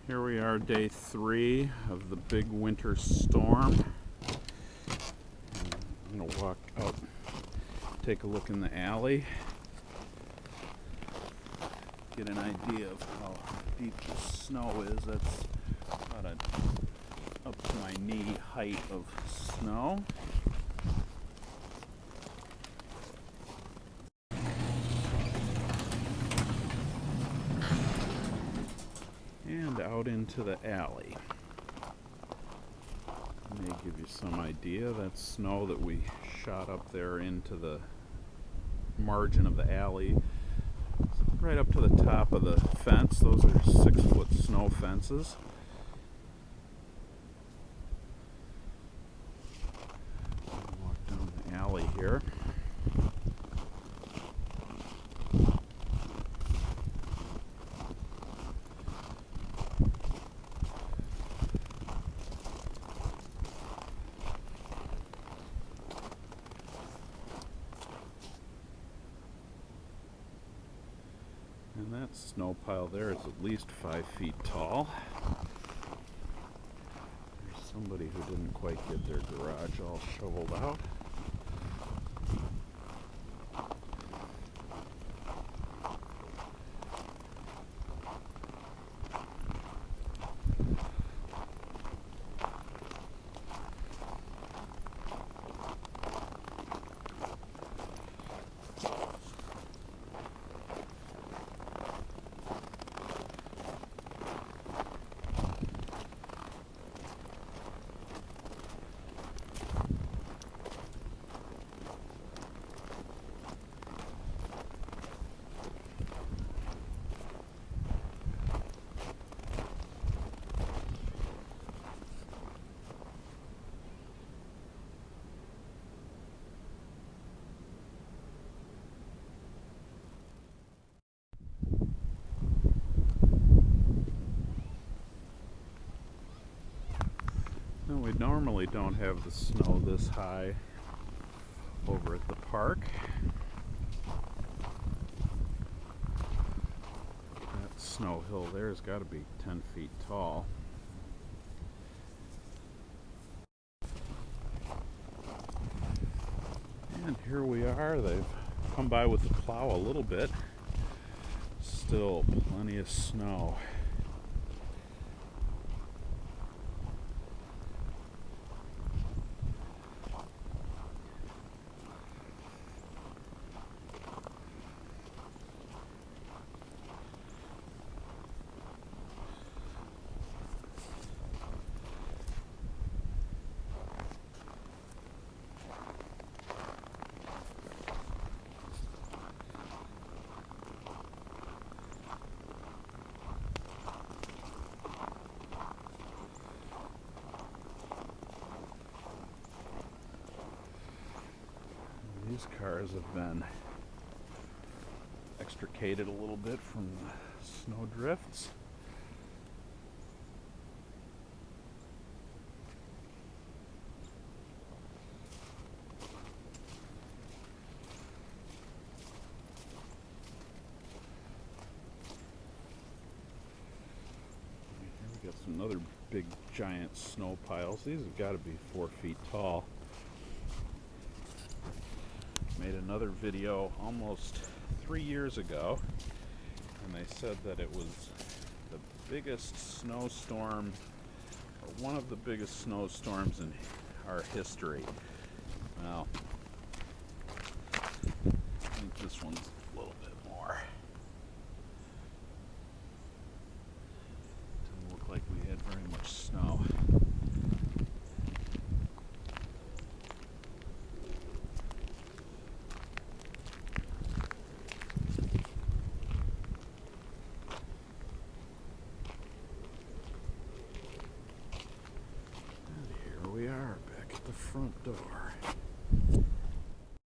Here we are, day 3 of the big winter storm. I'm going to walk out, take a look in the alley, get an idea of how deep the snow is. That's about up to my knee height of snow. And out into the alley. May give you some idea. That's snow that we shot up there into the margin of the alley, right up to the top of the fence. Those are 6-foot snow fences. Walk down the alley here. And that snow pile there is at least 5 feet tall. There's somebody who didn't quite get their garage all shoveled out. No, we normally don't have the snow this high over at the park. That snow hill there has got to be 10 feet tall. And here we are. They've come by with the plow a little bit. Still plenty of snow. These cars have been extricated a little bit from the snow drifts. Here we got some other big giant snow piles. These have got to be 4 feet tall. Made another video almost 3 years ago, and they said that it was the biggest snowstorm, or one of the biggest snowstorms in our history. Well, I think this one's a little bit more. Doesn't look like we had very much snow. We are back at the front door.